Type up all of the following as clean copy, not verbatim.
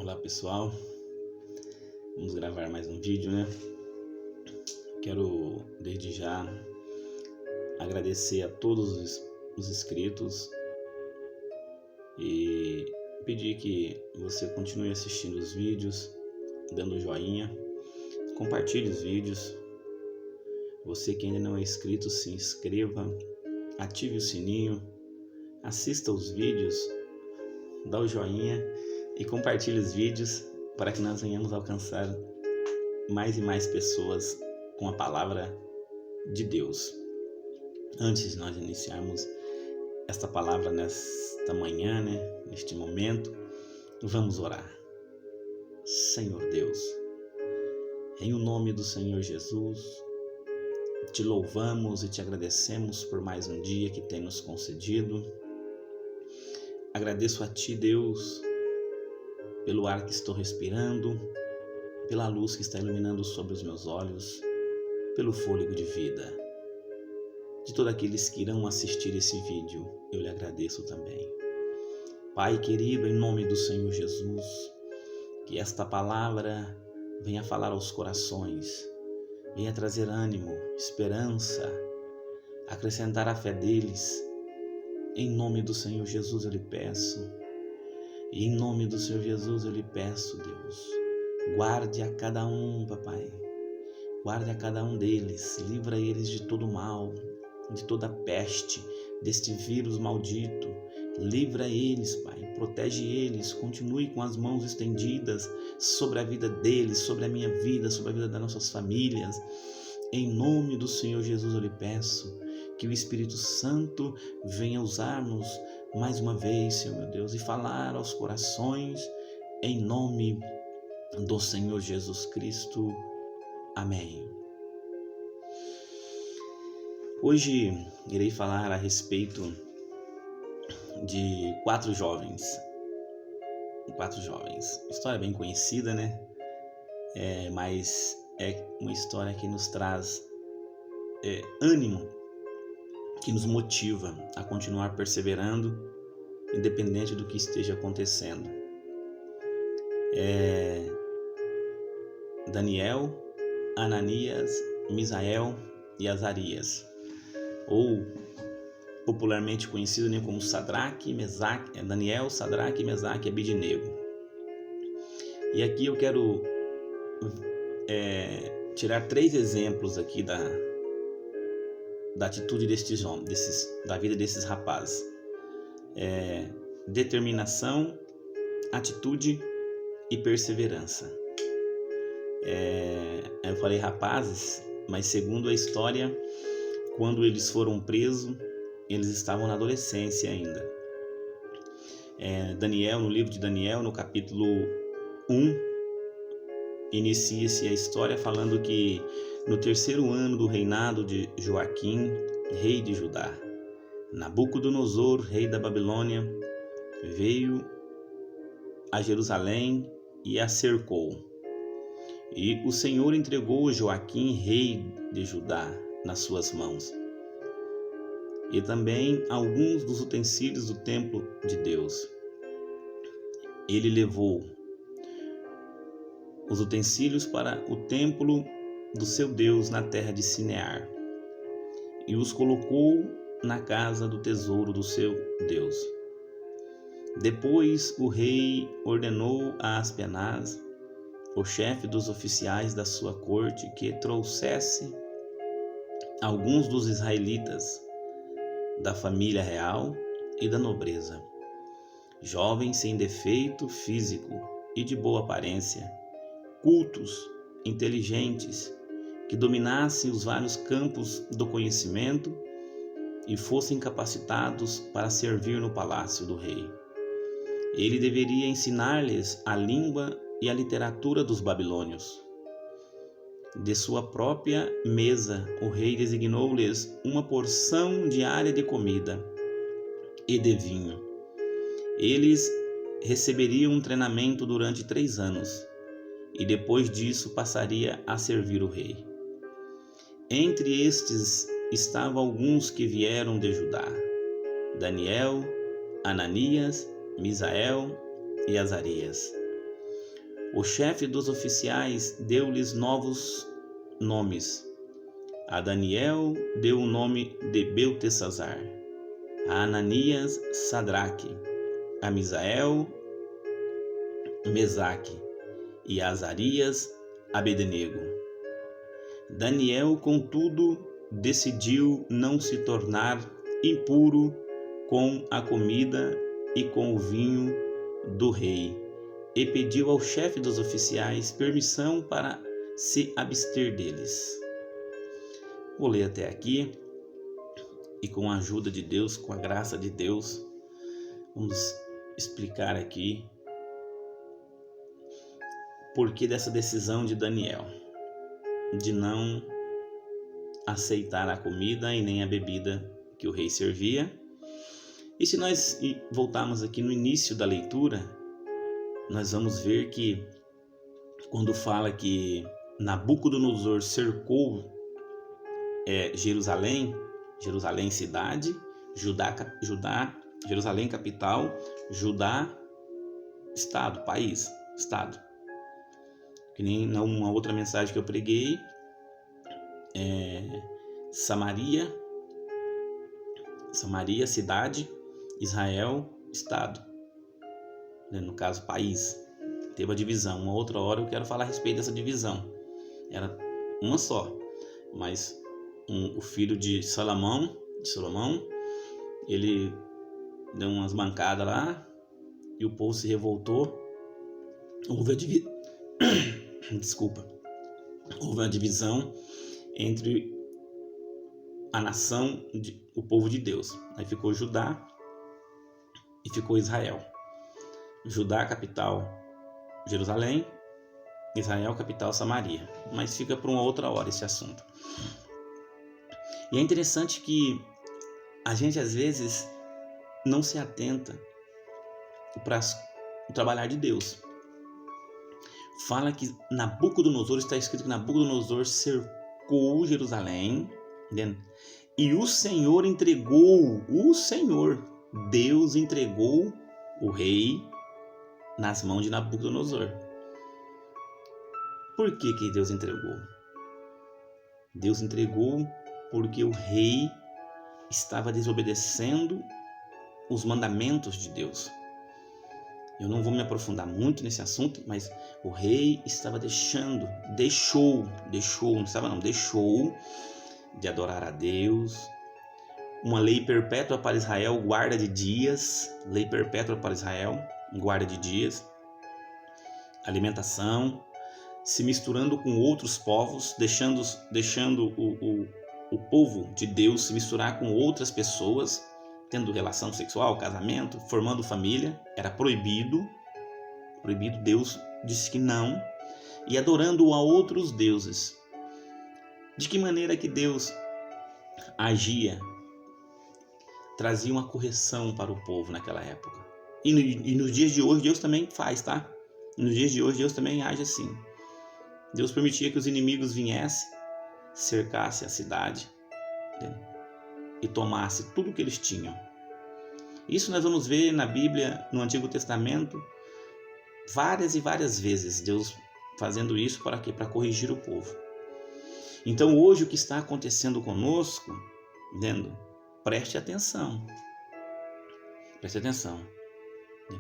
Olá pessoal, vamos gravar mais um vídeo, né? Quero desde já agradecer a todos os inscritos e pedir que você continue assistindo os vídeos, dando joinha, compartilhe os vídeos. Você que ainda não é inscrito, se inscreva, ative o sininho, assista os vídeos, dá o joinha e compartilhe os vídeos para que nós venhamos alcançar mais e mais pessoas com a palavra de Deus. Antes de nós iniciarmos esta palavra nesta manhã, neste momento, vamos orar. Senhor Deus, em o nome do Senhor Jesus, te louvamos e te agradecemos por mais um dia que tem nos concedido. Agradeço a Ti, Deus, pelo ar que estou respirando, pela luz que está iluminando sobre os meus olhos, pelo fôlego de vida. De todos aqueles que irão assistir esse vídeo, eu lhe agradeço também. Pai querido, em nome do Senhor Jesus, que esta palavra venha falar aos corações, venha trazer ânimo, esperança, acrescentar a fé deles. Em nome do Senhor Jesus eu lhe peço. E em nome do Senhor Jesus eu lhe peço, Deus, guarde a cada um, papai, guarde a cada um deles, livra eles de todo mal, de toda peste, deste vírus maldito, livra eles, Pai, protege eles, continue com as mãos estendidas sobre a vida deles, sobre a minha vida, sobre a vida das nossas famílias. Em nome do Senhor Jesus eu lhe peço que o Espírito Santo venha usar-nos mais uma vez, Senhor meu Deus, e falar aos corações, em nome do Senhor Jesus Cristo. Amém. Hoje irei falar a respeito de quatro jovens. História bem conhecida, mas é uma história que nos traz ânimo, que nos motiva a continuar perseverando, independente do que esteja acontecendo. Daniel, Ananias, Misael e Azarias, ou popularmente conhecido como Daniel, Sadraque, Mesaque e Abednego. E aqui eu quero tirar 3 exemplos aqui da atitude destes homens, da vida desses rapazes. Determinação, atitude e perseverança. Eu falei rapazes, mas segundo a história, quando eles foram presos, eles estavam na adolescência ainda. Daniel, no livro de Daniel, no capítulo 1, inicia-se a história falando que no 3º ano do reinado de Joaquim, rei de Judá, Nabucodonosor, rei da Babilônia, veio a Jerusalém e a cercou. E o Senhor entregou Joaquim, rei de Judá, nas suas mãos, e também alguns dos utensílios do templo de Deus. Ele levou os utensílios para o templo do seu Deus na terra de Sinear e os colocou na casa do tesouro do seu Deus. Depois o rei ordenou a Aspenaz, o chefe dos oficiais da sua corte, que trouxesse alguns dos israelitas da família real e da nobreza, jovens sem defeito físico e de boa aparência, cultos, inteligentes, que dominassem os vários campos do conhecimento e fossem capacitados para servir no palácio do rei. Ele deveria ensinar-lhes a língua e a literatura dos babilônios. De sua própria mesa, o rei designou-lhes uma porção diária de comida e de vinho. Eles receberiam um treinamento durante 3 anos e depois disso passaria a servir o rei. Entre estes estavam alguns que vieram de Judá: Daniel, Ananias, Misael e Azarias. O chefe dos oficiais deu-lhes novos nomes. A Daniel deu o nome de Beltesazar, a Ananias, Sadraque, a Misael, Mesaque, e a Azarias, Abednego. Daniel, contudo, decidiu não se tornar impuro com a comida e com o vinho do rei, e pediu ao chefe dos oficiais permissão para se abster deles. Vou ler até aqui e, com a ajuda de Deus, com a graça de Deus, vamos explicar aqui por que dessa decisão de Daniel de não aceitar a comida e nem a bebida que o rei servia. E se nós voltarmos aqui no início da leitura, nós vamos ver que quando fala que Nabucodonosor cercou Jerusalém cidade, Jerusalém capital, Judá estado, país, estado. Que nem numa outra mensagem que eu preguei, Samaria cidade, Israel estado, no caso país. Teve a divisão. Uma outra hora eu quero falar a respeito dessa divisão. Era uma só, mas o filho de Salomão, ele deu umas mancadas lá e o povo se revoltou. Houve a divisão entre a nação, o povo de Deus. Aí ficou Judá e ficou Israel. Judá, capital Jerusalém, Israel, capital Samaria. Mas fica para uma outra hora esse assunto. E é interessante que a gente às vezes não se atenta para o trabalhar de Deus. Fala que Nabucodonosor, está escrito que Nabucodonosor cercou Jerusalém, entende? E Deus entregou o rei nas mãos de Nabucodonosor. Por que Deus entregou? Deus entregou porque o rei estava desobedecendo os mandamentos de Deus. Eu não vou me aprofundar muito nesse assunto, mas o rei estava deixou de adorar a Deus. Uma lei perpétua para Israel, guarda de dias, alimentação, se misturando com outros povos, deixando o povo de Deus se misturar com outras pessoas, tendo relação sexual, casamento, formando família, era proibido. Deus disse que não, e adorando a outros deuses. De que maneira que Deus agia? Trazia uma correção para o povo naquela época. E nos dias de hoje Deus também faz, tá? Nos dias de hoje Deus também age assim. Deus permitia que os inimigos viessem, cercassem a cidade, entendeu? E tomasse tudo que eles tinham. Isso nós vamos ver na Bíblia, no Antigo Testamento, várias e várias vezes, Deus fazendo isso para quê? Para corrigir o povo. Então hoje o que está acontecendo conosco, entendeu? Preste atenção.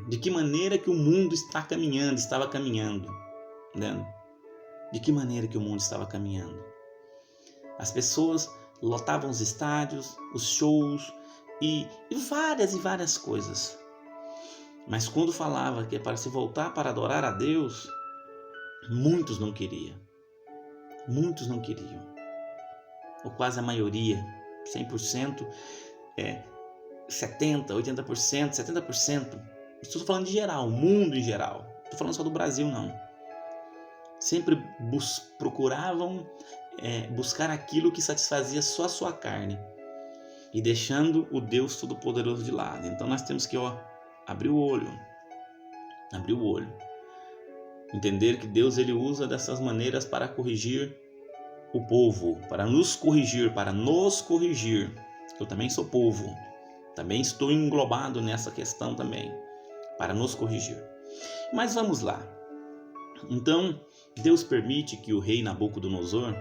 De que maneira que o mundo estava caminhando, entendeu? De que maneira que o mundo estava caminhando? As pessoas lotavam os estádios, os shows e várias coisas. Mas quando falava que é para se voltar para adorar a Deus, muitos não queriam. Ou quase a maioria, 100%, 70%, 80%, 70%. Estou falando de geral, o mundo em geral. Não estou falando só do Brasil, não. Sempre procuravam buscar aquilo que satisfazia só a sua carne e deixando o Deus Todo-Poderoso de lado. Então nós temos que abrir o olho, entender que Deus ele usa dessas maneiras para corrigir o povo, para nos corrigir. Eu também sou povo, também estou englobado nessa questão também, para nos corrigir. Mas vamos lá. Então, Deus permite que o rei Nabucodonosor,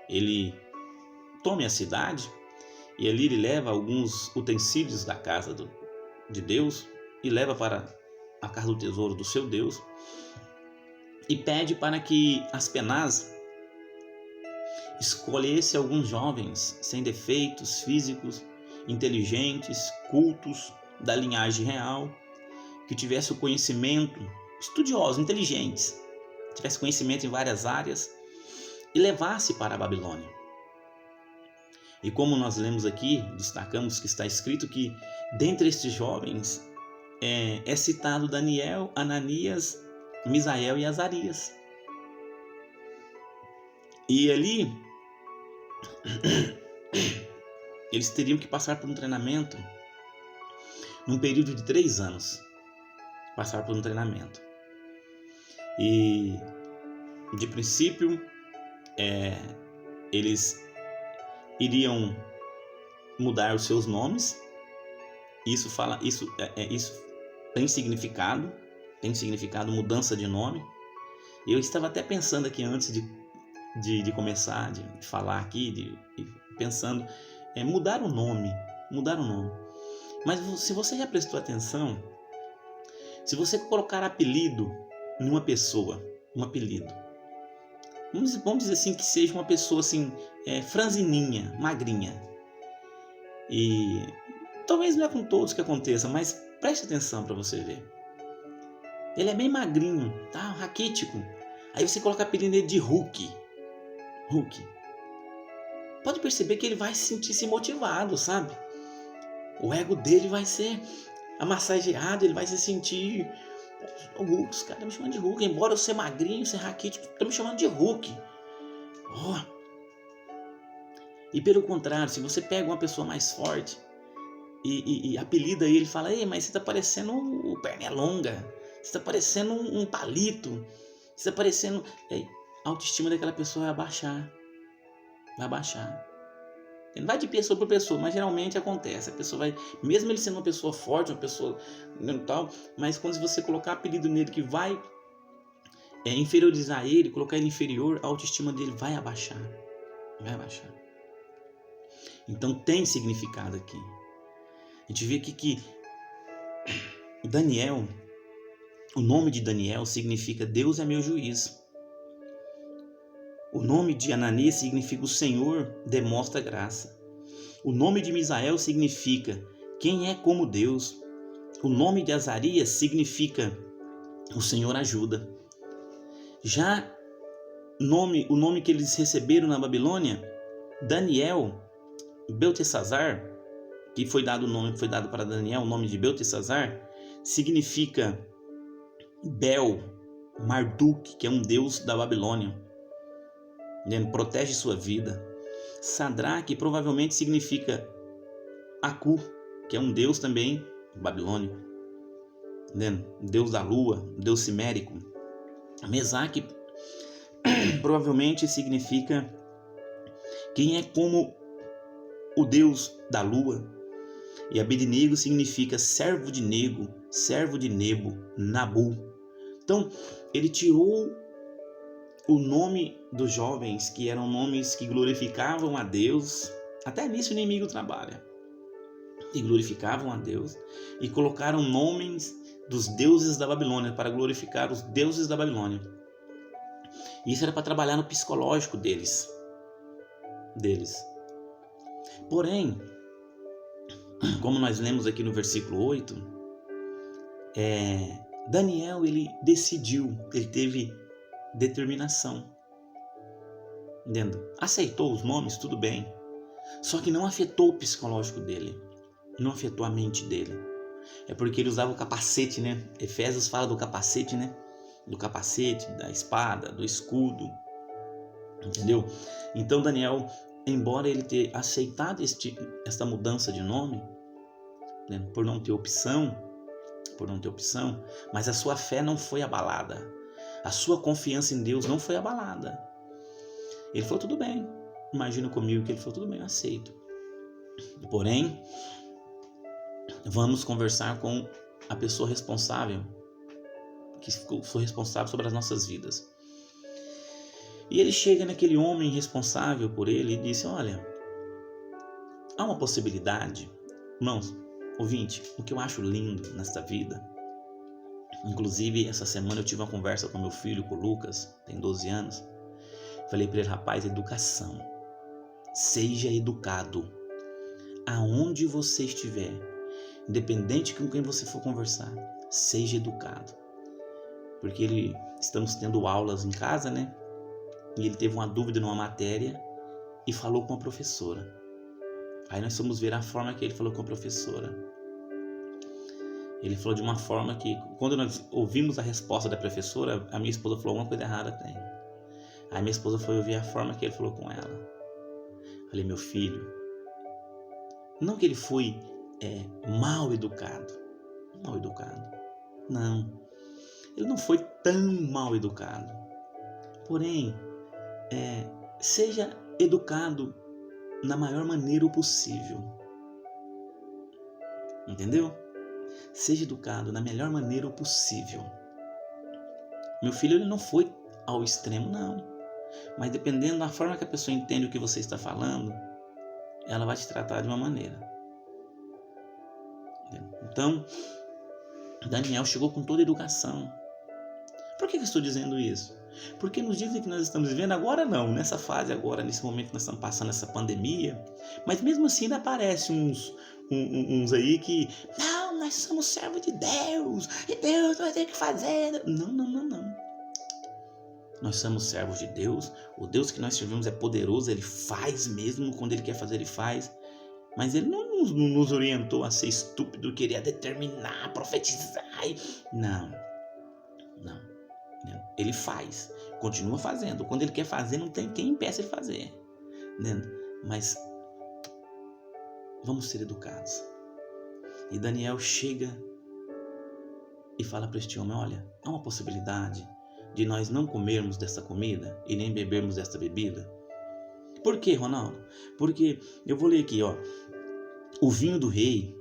ele tome a cidade, e ali ele leva alguns utensílios da casa de Deus e leva para a casa do tesouro do seu Deus e pede para que Aspenaz escolhesse alguns jovens sem defeitos físicos, inteligentes, cultos, da linhagem real, que tivesse o conhecimento, estudiosos, inteligentes, tivesse conhecimento em várias áreas e levasse para a Babilônia. E como nós lemos aqui, destacamos que está escrito que dentre estes jovens é citado Daniel, Ananias, Misael e Azarias. E ali eles teriam que passar por um treinamento num período de 3 anos. Passar por um treinamento. E de princípio eles iriam mudar os seus nomes. Isso tem significado mudança de nome. Eu estava até pensando aqui antes de começar, de falar aqui, pensando mudar o nome. Mas se você já prestou atenção, se você colocar apelido em uma pessoa, um apelido, vamos dizer assim que seja uma pessoa assim, franzininha, magrinha, e talvez não é com todos que aconteça, mas preste atenção para você ver. Ele é bem magrinho, tá? Raquítico. Aí você coloca o apelido dele de Hulk. Pode perceber que ele vai se sentir motivado, sabe? O ego dele vai ser amassageado, ele vai se sentir... O Hulk, os caras estão me chamando de Hulk. Embora eu ser magrinho, ser raquítico, estão me chamando de Hulk. E pelo contrário, se você pega uma pessoa mais forte e apelida ele, fala: ei, mas você tá parecendo o Pernalonga, você tá parecendo um palito, você tá parecendo... a autoestima daquela pessoa vai abaixar. Ele vai de pessoa para pessoa, mas geralmente acontece. A pessoa vai, mesmo ele sendo uma pessoa forte, uma pessoa tal, mas quando você colocar apelido nele que vai inferiorizar ele, colocar ele inferior, a autoestima dele vai abaixar. Então tem significado aqui. A gente vê aqui que Daniel, o nome de Daniel significa Deus é meu juiz. O nome de Ananias significa o Senhor demonstra graça. O nome de Misael significa quem é como Deus. O nome de Azarias significa o Senhor ajuda. Já o nome que eles receberam na Babilônia, Daniel, Beltesazar, que foi dado para Daniel, o nome de Beltesazar, significa Bel, Marduk, que é um deus da Babilônia. Protege sua vida. Sadraque provavelmente significa Aku, que é um deus também babilônico, deus da lua, deus simérico. Mesaque provavelmente significa quem é como o deus da lua. E Abednego significa servo de Nebo, Nabu. Então ele tirou o nome dos jovens, que eram nomes que glorificavam a Deus. Até nisso o inimigo trabalha. E glorificavam a Deus. E colocaram nomes dos deuses da Babilônia para glorificar os deuses da Babilônia. Isso era para trabalhar no psicológico deles. Porém, como nós lemos aqui no versículo 8, Daniel, ele decidiu, ele teve determinação, aceitou os nomes, tudo bem, só que não afetou o psicológico dele, não afetou a mente dele. É porque ele usava o capacete, né? Efésios fala do capacete, né? Do capacete, da espada, do escudo, entendeu? Então Daniel, embora ele ter aceitado esta mudança de nome, por não ter opção, mas a sua fé não foi abalada. A sua confiança em Deus não foi abalada. Ele falou: tudo bem. Imagina comigo que ele falou: tudo bem, eu aceito. Porém, vamos conversar com a pessoa responsável que foi responsável sobre as nossas vidas. E ele chega naquele homem responsável por ele e disse: olha, há uma possibilidade, irmãos, ouvinte, o que eu acho lindo nesta vida, inclusive essa semana eu tive uma conversa com meu filho, com o Lucas, tem 12 anos, falei para ele: rapaz, educação, seja educado, aonde você estiver, independente com quem você for conversar, seja educado, porque estamos tendo aulas em casa, né? E ele teve uma dúvida numa matéria e falou com a professora. Aí nós fomos ver a forma que ele falou com a professora. Ele falou de uma forma que, quando nós ouvimos a resposta da professora, a minha esposa falou: alguma coisa errada tem. Aí minha esposa foi ouvir a forma que ele falou com ela. Falei: meu filho, não que ele foi mal educado, não, ele não foi tão mal educado, porém, seja educado na maior maneira possível, entendeu? Seja educado na melhor maneira possível. Meu filho, ele não foi ao extremo, não, mas dependendo da forma que a pessoa entende o que você está falando, ela vai te tratar de uma maneira. Então, Daniel chegou com toda a educação. Por que eu estou dizendo isso? Porque nos dias que nós estamos vivendo, agora não, nessa fase agora, nesse momento que nós estamos passando essa pandemia, mas mesmo assim ainda aparece uns aí que, não, nós somos servos de Deus, e Deus vai ter que fazer. Não. Nós somos servos de Deus, o Deus que nós servimos é poderoso, Ele faz mesmo, quando Ele quer fazer, Ele faz. Mas Ele não nos orientou a ser estúpido, querer determinar, profetizar. Não. Ele faz, continua fazendo. Quando Ele quer fazer, não tem quem impeça de fazer. Mas vamos ser educados. E Daniel chega e fala para este homem: olha, há uma possibilidade de nós não comermos dessa comida e nem bebermos desta bebida. Por quê, Ronaldo? Porque eu vou ler aqui, ó, o vinho do rei.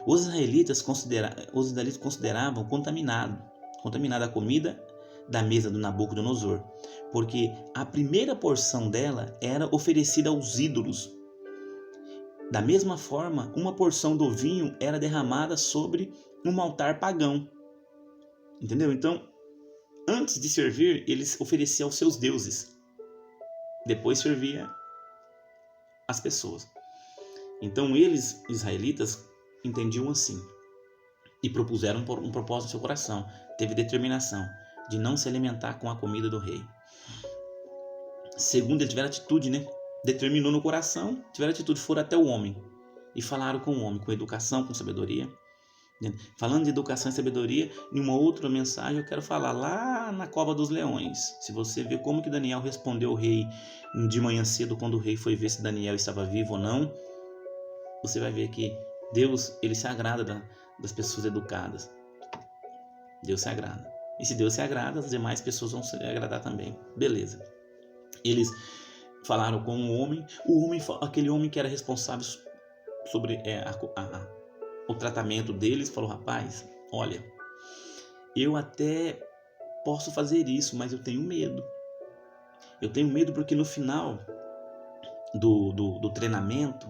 Os israelitas consideravam contaminada a comida da mesa do Nabucodonosor, porque a primeira porção dela era oferecida aos ídolos. Da mesma forma, uma porção do vinho era derramada sobre um altar pagão. Entendeu? Então, antes de servir, eles ofereciam aos seus deuses. Depois servia as pessoas. Então, eles, israelitas, entendiam assim e propuseram um propósito no seu coração. Teve determinação de não se alimentar com a comida do rei. Segundo, ele tiveram atitude, né? Determinou no coração, tiveram atitude, foram até o homem e falaram com o homem, com educação, com sabedoria. Falando de educação e sabedoria, em uma outra mensagem eu quero falar lá na cova dos leões. Se você ver como que Daniel respondeu ao rei de manhã cedo, quando o rei foi ver se Daniel estava vivo ou não, você vai ver que Deus, ele se agrada das pessoas educadas. Deus se agrada. E se Deus se agrada, as demais pessoas vão se agradar também. Beleza. Eles falaram com aquele homem que era responsável sobre o tratamento deles, falou: rapaz, olha, eu até posso fazer isso, mas eu tenho medo. Eu tenho medo porque no final do treinamento,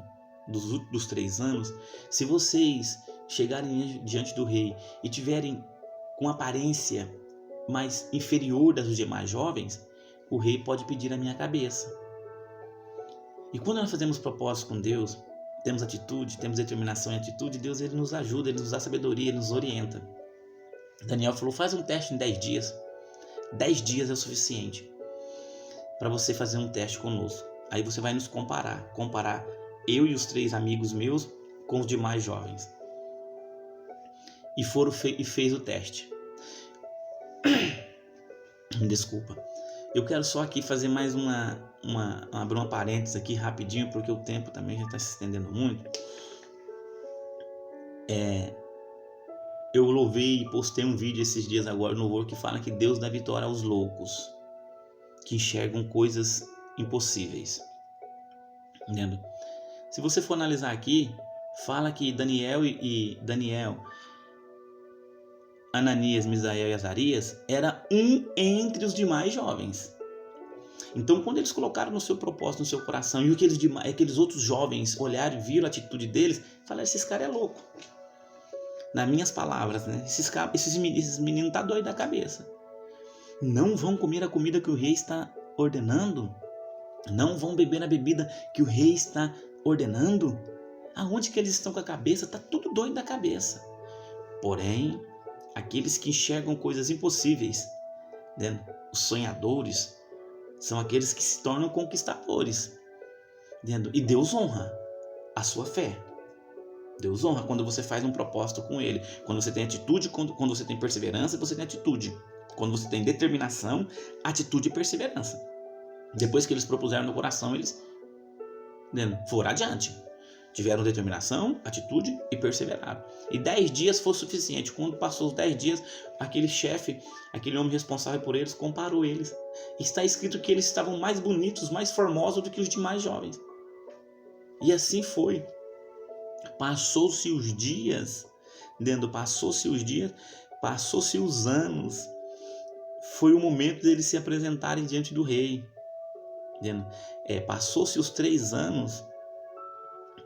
dos 3 anos, se vocês chegarem diante do rei e tiverem com aparência mais inferior das dos demais jovens, o rei pode pedir a minha cabeça. E quando nós fazemos propósito com Deus, temos atitude, temos determinação e atitude, Deus, ele nos ajuda, ele nos dá sabedoria, ele nos orienta. Daniel falou: faz um teste em 10 dias. 10 dias é o suficiente para você fazer um teste conosco. Aí você vai nos comparar eu e os 3 amigos meus com os demais jovens. E fez o teste. Desculpa. Eu quero só aqui fazer mais abrir uma parênteses aqui rapidinho, porque o tempo também já está se estendendo muito. Eu louvei e postei um vídeo esses dias agora no Word que fala que Deus dá vitória aos loucos, que enxergam coisas impossíveis. Entendeu? Se você for analisar aqui, fala que Daniel Ananias, Misael e Azarias era um entre os demais jovens. Então, quando eles colocaram no seu propósito, no seu coração, e aqueles outros jovens olharam e viram a atitude deles, falaram: esses caras é louco. Nas minhas palavras, né? Esses meninos tá doido da cabeça. Não vão comer a comida que o rei está ordenando? Não vão beber a bebida que o rei está ordenando? Aonde que eles estão com a cabeça? Tá tudo doido da cabeça. Porém, aqueles que enxergam coisas impossíveis, né? Os sonhadores, são aqueles que se tornam conquistadores. Né? E Deus honra a sua fé. Deus honra quando você faz um propósito com Ele. Quando você tem atitude, quando você tem perseverança, você tem atitude. Quando você tem determinação, atitude e perseverança. Depois que eles propuseram no coração, eles, né, foram adiante. Tiveram determinação, atitude e perseveraram. E 10 dias foi suficiente. Quando passou os 10 dias, aquele chefe, aquele homem responsável por eles, comparou eles. Está escrito que eles estavam mais bonitos, mais formosos do que os demais jovens. E assim foi. Passou-se os dias, passou-se os anos. Foi o momento deles se apresentarem diante do rei. Passou-se os 3 anos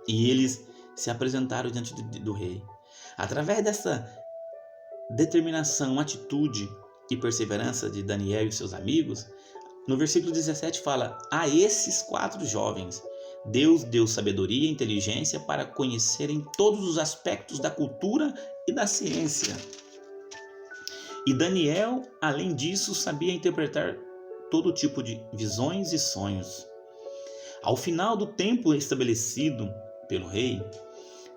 e eles se apresentaram diante do rei. Através dessa determinação, atitude e perseverança de Daniel e seus amigos, no versículo 17 fala: a esses 4 jovens Deus deu sabedoria e inteligência para conhecerem todos os aspectos da cultura e da ciência. E Daniel, além disso, sabia interpretar todo tipo de visões e sonhos. Ao final do tempo estabelecido pelo rei,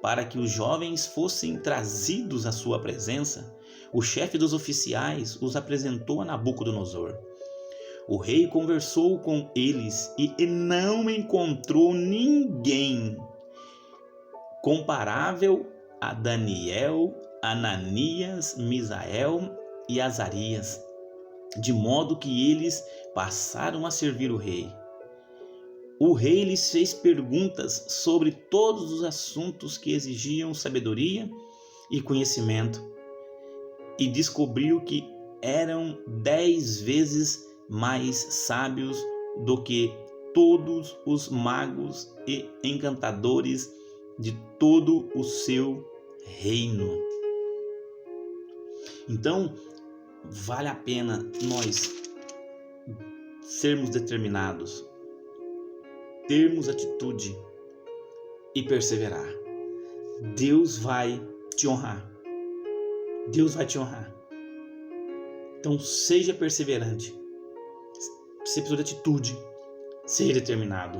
para que os jovens fossem trazidos à sua presença, o chefe dos oficiais os apresentou a Nabucodonosor. O rei conversou com eles e não encontrou ninguém comparável a Daniel, Ananias, Misael e Azarias, de modo que eles passaram a servir o rei. O rei lhes fez perguntas sobre todos os assuntos que exigiam sabedoria e conhecimento e descobriu que eram 10 vezes mais sábios do que todos os magos e encantadores de todo o seu reino. Então, vale a pena nós sermos determinados, termos atitude e perseverar. Deus vai te honrar. Deus vai te honrar. Então, seja perseverante. Você precisa de atitude, seja determinado.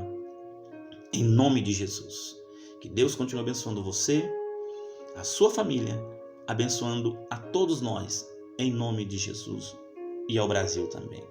Em nome de Jesus. Que Deus continue abençoando você, a sua família, abençoando a todos nós, em nome de Jesus e ao Brasil também.